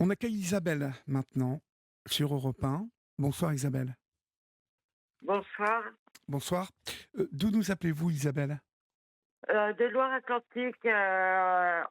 On accueille Isabelle maintenant sur Europe 1. Bonsoir Isabelle. Bonsoir. Bonsoir. D'où nous appelez-vous Isabelle? De Loire-Atlantique, à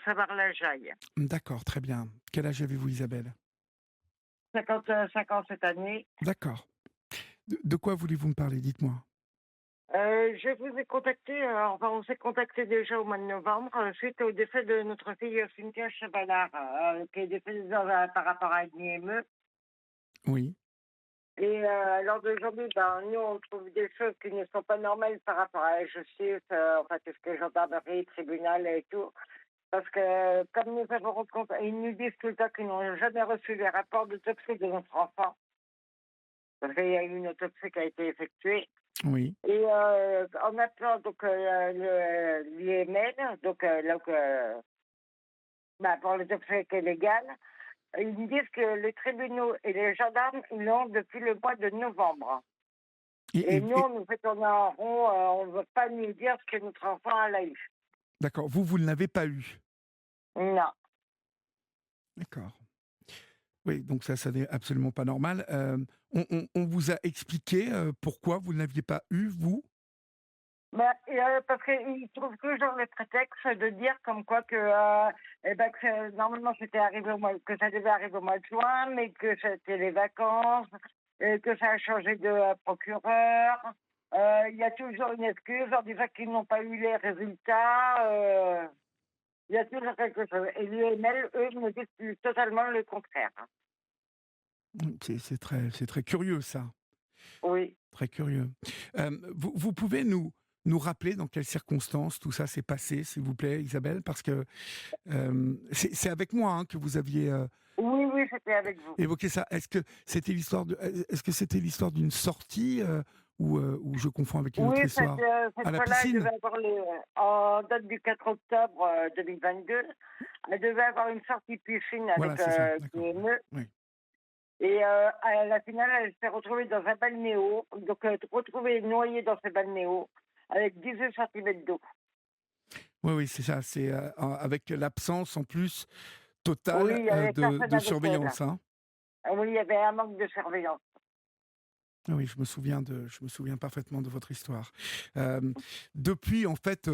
Savoir-la-Jaille. D'accord, très bien. Quel âge avez-vous Isabelle? 55 ans cette année. D'accord. De quoi voulez-vous me parler? Dites-moi. Je vous ai contacté, enfin on s'est contacté déjà au mois de novembre, suite au décès de notre fille Cynthia Chabalard, qui est décédée par rapport à une IME. Oui. Et lors d'aujourd'hui, nous on trouve des choses qui ne sont pas normales par rapport à la justice, enfin tout ce qui est gendarmerie, tribunal et tout. Parce que, comme nous avons rencontré, ils nous disent tout le temps qu'ils n'ont jamais reçu les rapports d'autopsie de notre enfant. Parce qu'il y a eu une autopsie qui a été effectuée. Oui. Et en appelant donc l'IML, pour l'autopsie qui est légale, ils nous disent que les tribunaux et les gendarmes, ils l'ont depuis le mois de novembre. Et, Et et- nous, et- on nous fait tourner en rond, on ne veut pas nous dire ce que notre enfant a eu. d'accord. Vous ne l'avez pas eu. Non. D'accord. Oui, donc ça n'est absolument pas normal. On vous a expliqué pourquoi vous ne l'aviez pas eu, vous? Parce qu'ils trouvent toujours le prétexte de dire comme quoi normalement c'était arrivé que ça devait arriver au mois de juin, mais que c'était les vacances, et que ça a changé de procureur. Il y a toujours une excuse en disant qu'ils n'ont pas eu les résultats. Il y a toujours quelque chose. Et l'UML, eux, me disent totalement le contraire. C'est très curieux ça. Oui. Très curieux. Vous pouvez nous rappeler dans quelles circonstances tout ça s'est passé, s'il vous plaît, Isabelle? Parce que c'est avec moi hein, que vous aviez Oui, oui, c'était avec vous. évoqué ça. Est-ce que c'était l'histoire d'une sortie ou je confonds avec une Oui, autre histoire? cette À la fois-là, elle piscine? devait avoir en date du 4 octobre 2022, elle devait avoir une sortie piscine Voilà, avec c'est ça. D'accord. PME. Oui. Et à la finale, elle s'est retrouvée dans un balnéo, donc retrouvée noyée dans ce balnéo avec 18 centimètres d'eau. Oui, oui, c'est ça. C'est avec l'absence en plus Oui, totale il y avait personne de avec elle. surveillance. Hein. Oui, il y avait un manque de surveillance. Ah oui, je me souviens parfaitement de votre histoire. Euh, Depuis, en fait,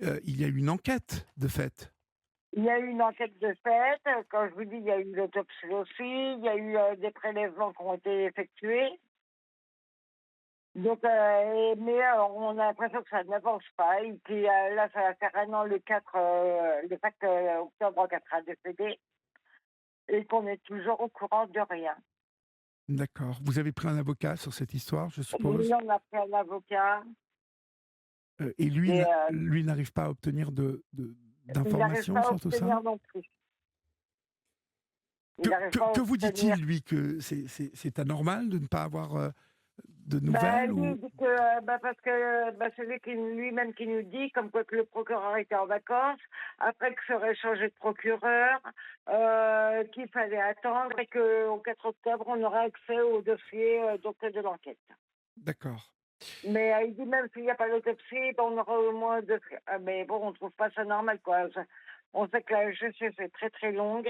il y a eu une enquête de fait. Il y a eu une enquête de fait. Quand je vous dis, il y a eu l'autopsie aussi. Il y a eu des prélèvements qui ont été effectués. Donc, on a l'impression que ça n'avance pas. Et puis là, ça va faire un an le 5 octobre qu'elle sera décédée. Et qu'on est toujours au courant de rien. D'accord. Vous avez pris un avocat sur cette histoire, je Oui, suppose. on a pris un avocat. Et lui, Et lui n'arrive pas à obtenir il n'arrive d'informations pas à sur tout ça. obtenir non plus. Il n'arrive pas à Que vous obtenir. dit-il, lui, que c'est anormal de ne pas avoir de nouvelles Lui, ou... il dit que, parce que celui lui-même qui nous dit, comme quoi que le procureur était en vacances, après que serait changé de procureur, qu'il fallait attendre et qu'au 4 octobre, on aura accès au dossier de l'enquête. D'accord. Mais il dit même s'il n'y a pas d'autopsie, on aura au moins deux. Mais bon, on trouve pas ça normal, quoi. On sait que la justice est très très longue.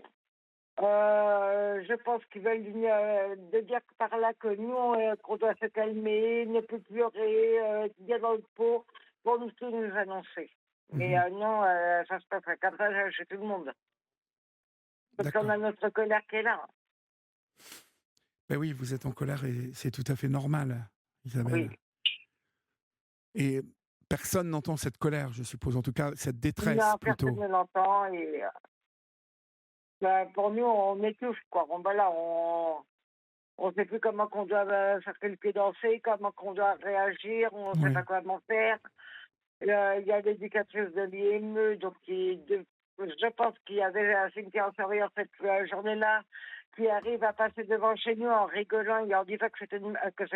Je pense qu'ils veulent de dire par là que nous, qu'on doit se calmer, ne plus pleurer, bien dans le pot, pour nous tout nous annoncer. Mais Mhm. non, ça se passe comme ça chez tout le monde. Parce qu'on D'accord. a notre colère qui est là. Ben oui, vous êtes en colère et c'est tout à fait normal, Oui. Isabelle. Et personne n'entend cette colère, je suppose, en tout cas cette détresse Non, personne plutôt. ne l'entend. Et pour nous, on étouffe, quoi. On ne sait plus comment qu'on doit faire que le pied danser, comment qu'on doit réagir, on ne sait pas Oui. comment faire. Il y a l'éducatrice de l'IME, je pense qu'il y avait un cimetière en surveillance cette journée-là, qui arrive à passer devant chez nous en rigolant et en disant que c'est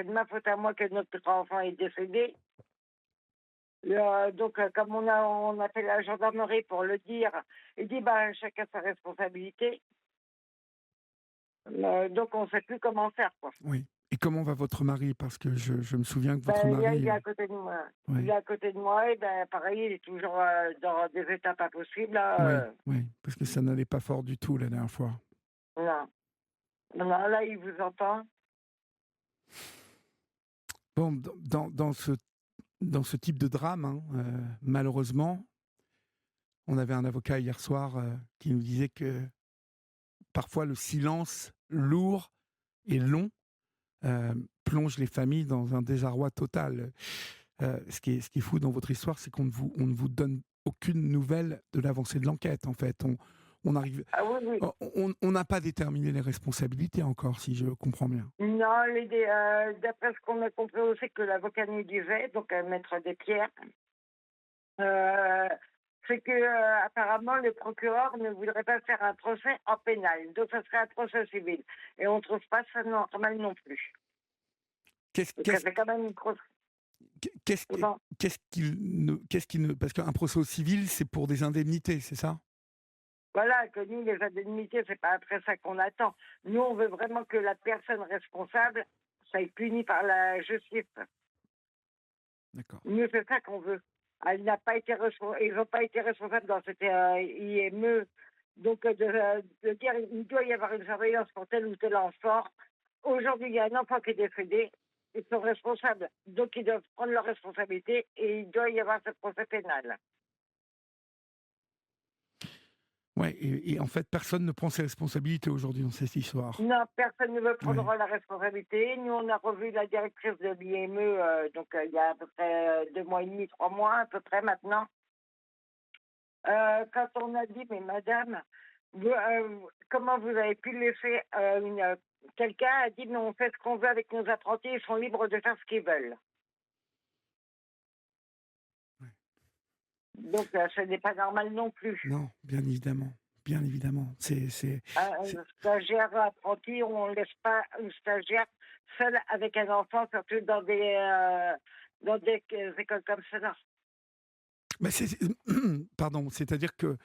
de ma faute à moi que notre enfant est décédé. Comme on a fait la gendarmerie pour le dire, il dit chacun sa responsabilité. Donc on ne sait plus comment faire, quoi. Oui. Et comment va votre mari? Parce que je me souviens que votre Il mari... est à côté de moi. Il oui, est à côté de moi et pareil, il est toujours dans des états pas possibles. Là, oui, oui. Parce que ça n'allait pas fort du tout la dernière fois. Non. Non, là, il vous entend. Bon, dans ce type de drame, hein, malheureusement, on avait un avocat hier soir qui nous disait que parfois le silence lourd et long plonge les familles dans un désarroi total. Ce qui est fou dans votre histoire, c'est on ne vous donne aucune nouvelle de l'avancée de l'enquête, en fait. On arrive, Ah oui, oui. on n'a pas déterminé les responsabilités encore, si je comprends bien. Non, d'après ce qu'on a compris aussi que l'avocat nous disait, donc maître Despierres, euh, c'est que apparemment le procureur ne voudrait pas faire un procès en pénal, donc ça serait un procès civil. Et on ne trouve pas ça normal non plus. Qu'est-ce, Donc ça qu'est-ce, fait quand même une grosse. qu'est-ce, Bon, qu'est-ce qui ne, parce qu'un procès au civil, c'est pour des indemnités, c'est ça? voilà, que nous, les indemnités, c'est pas après ça qu'on attend. Nous, on veut vraiment que la personne responsable soit punie par la justice. D'accord. Nous, c'est ça qu'on veut. Elle n'a pas été ils n'ont pas été responsables dans cette IME. Donc, de dire il doit y avoir une surveillance pour tel ou tel enfant. Aujourd'hui, il y a un enfant qui est décédé. Ils sont responsables. Donc, ils doivent prendre leurs responsabilités et il doit y avoir ce procès pénal. Ouais, et en fait, personne ne prend ses responsabilités aujourd'hui dans cette histoire. Non, personne ne veut prendre Ouais. la responsabilité. Nous, on a revu la directrice de l'IME, il y a à peu près 2 mois et demi, 3 mois à peu près maintenant. Quand on a dit, mais madame, comment vous avez pu laisser quelqu'un a dit, mais on fait ce qu'on veut avec nos apprentis, ils sont libres de faire ce qu'ils veulent. Ouais. Donc, ce n'est pas normal non plus. Non, bien évidemment. Bien évidemment. Un stagiaire apprenti, on ne laisse pas une stagiaire seule avec un enfant, surtout dans des écoles comme ça. Bah, pardon, c'est-à-dire que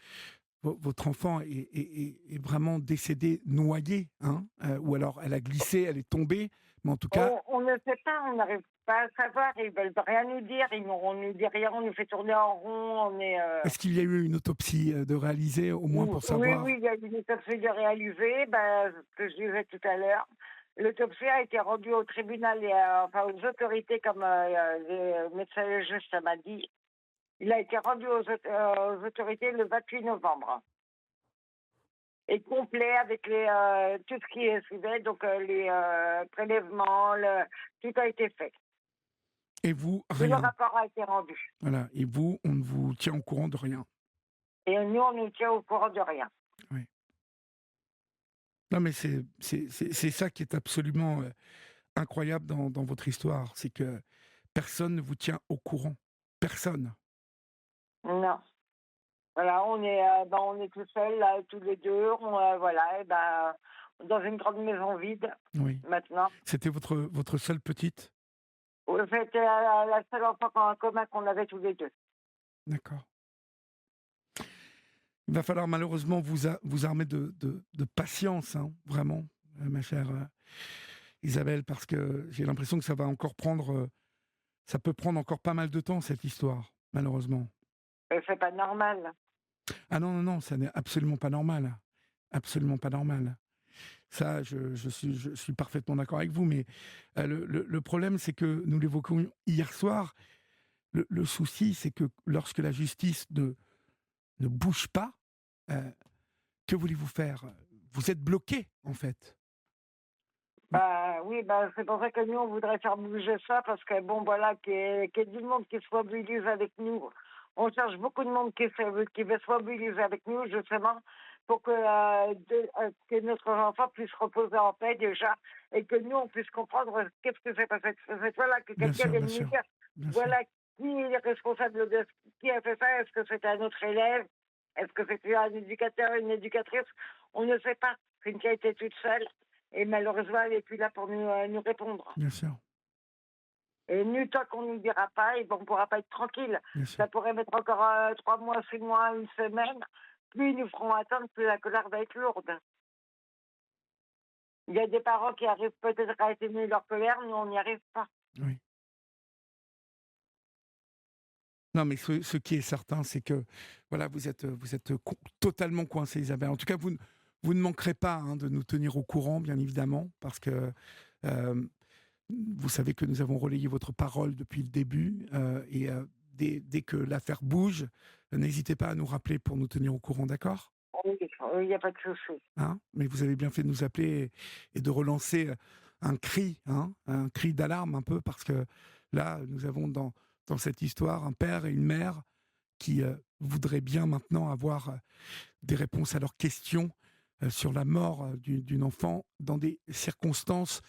votre enfant est vraiment décédé noyé, hein, ou alors elle a glissé, elle est tombée, mais en tout cas, On ne sait pas, on n'arrive pas à savoir, ils veulent rien nous dire, on nous dit rien, on nous fait tourner en rond, on est. est-ce qu'il y a eu une autopsie de réaliser, au moins pour Oui, savoir? oui, il y a une autopsie de réaliser, ce que je disais tout à l'heure. L'autopsie a été rendue au tribunal et enfin aux autorités, comme le médecin légiste m'a dit. Il a été rendu aux autorités le 28 novembre. Et complet avec tout ce qui suivait, donc les prélèvements, tout a été fait. Et vous, Tout le rien. rapport a été rendu. Voilà. Et vous, on ne vous tient au courant de rien. Et nous, on nous tient au courant de rien. Oui. Non, mais c'est ça qui est absolument incroyable dans votre histoire, c'est que personne ne vous tient au courant. Personne. Non. Voilà, on est tout seuls, là, tous les deux. Voilà, dans une grande maison vide, Oui. maintenant. C'était votre seule petite? C'était la seule enfant en commun qu'on avait tous les deux. D'accord. Il va falloir malheureusement vous armer de patience, hein, vraiment, ma chère Isabelle, parce que j'ai l'impression que ça va encore ça peut prendre encore pas mal de temps, cette histoire, malheureusement. Et c'est pas normal. Ah non, non, non, ça n'est absolument pas normal. Absolument pas normal. Ça, je suis parfaitement d'accord avec vous, mais le problème, c'est que nous l'évoquions hier soir, le souci, c'est que lorsque la justice ne bouge pas, euh, que voulez-vous faire? Vous êtes bloqué, en fait. Oui, c'est pour ça que nous, on voudrait faire bouger ça, parce que, bon, voilà, qu'il y ait du monde qui se mobilise avec nous. On cherche beaucoup de monde qui veut se mobiliser avec nous, justement, pour que notre enfant puisse reposer en paix, déjà, et que nous, on puisse comprendre qu'est-ce que c'est passé. C'est voilà, que Bien quelqu'un sûr, vienne bien nous sûr, dire, bien sûr. voilà, qui est responsable de qui a fait ça? Est-ce que c'était un autre élève? Est-ce que c'était un éducateur, une éducatrice? On ne sait pas. C'est une qui a été toute seule. Et malheureusement, elle n'est plus là pour nous répondre. Bien sûr, Et nous, tant qu'on ne nous dira pas, on ne pourra pas être tranquille. bien sûr. Ça pourrait mettre encore 3 mois, 6 mois, une semaine. Plus ils nous feront attendre, plus la colère va être lourde. Il y a des parents qui arrivent peut-être à atténuer leur colère, nous, on n'y arrive pas. Oui. Non, mais ce qui est certain, c'est que voilà, vous êtes totalement coincé, Isabelle. En tout cas, vous ne manquerez pas de nous tenir au courant, bien évidemment, parce que vous savez que nous avons relayé votre parole depuis le début, et dès que l'affaire bouge, n'hésitez pas à nous rappeler pour nous tenir au courant, d'accord? Oui, il n'y a pas de souci. Hein? Mais vous avez bien fait de nous appeler et de relancer un cri d'alarme un peu, parce que là, nous avons dans cette histoire un père et une mère qui voudraient bien maintenant avoir des réponses à leurs questions sur la mort d'une enfant dans des circonstances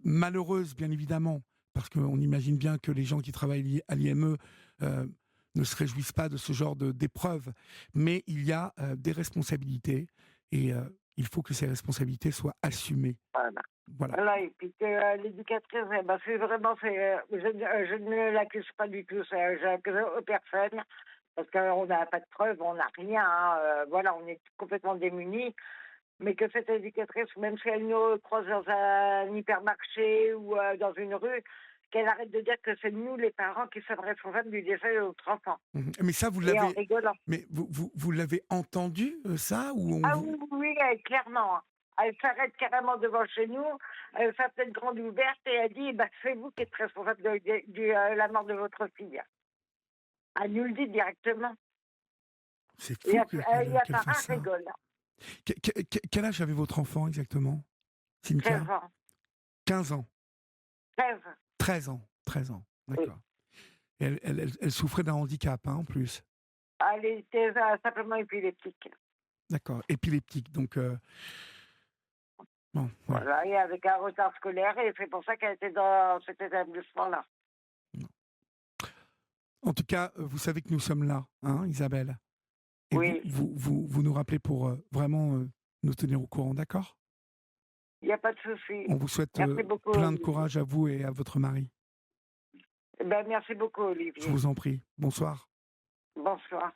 malheureuses, bien évidemment, parce qu'on imagine bien que les gens qui travaillent à l'IME ne se réjouissent pas de ce genre d'épreuves, mais il y a des responsabilités et il faut que ces responsabilités soient assumées. Voilà. Voilà. Voilà, et puis que l'éducatrice, c'est vraiment, je ne l'accuse pas du tout, je l'accuse personne, parce qu'on n'a pas de preuves, on n'a rien, hein, voilà, on est complètement démunis, mais que cette éducatrice, même si elle nous croise dans un hypermarché ou dans une rue, qu'elle arrête de dire que c'est nous, les parents, qui sommes responsables du décès de notre enfant. Mais ça, Et en rigolant. mais vous l'avez entendu, ça, ou on Ah vous... oui, oui, oui, clairement, hein. Elle s'arrête carrément devant chez nous, elle sa tête grande ouverte et elle dit bah, c'est vous qui êtes responsable de la mort de votre fille. Elle nous le dit directement. C'est Et fou qu'elle Apparat fasse ça. rigole. Quel âge avait votre enfant exactement, Cynthia? 13 ans. 15 ans, 13. 13 ans, 13 ans, Oui. d'accord. Et elle souffrait d'un handicap, en plus? Elle était simplement épileptique. D'accord, épileptique, donc bon, ouais. Voilà, et avec un retard scolaire, et c'est pour ça qu'elle était dans cet établissement-là. Non. En tout cas, vous savez que nous sommes là, Isabelle? Et Oui, vous nous rappelez pour vraiment nous tenir au courant, d'accord? il n'y a pas de souci. On vous souhaite Merci beaucoup, plein de Olivier. courage à vous et à votre mari. Ben, merci beaucoup, Je Olivier. vous en prie. Bonsoir. Bonsoir.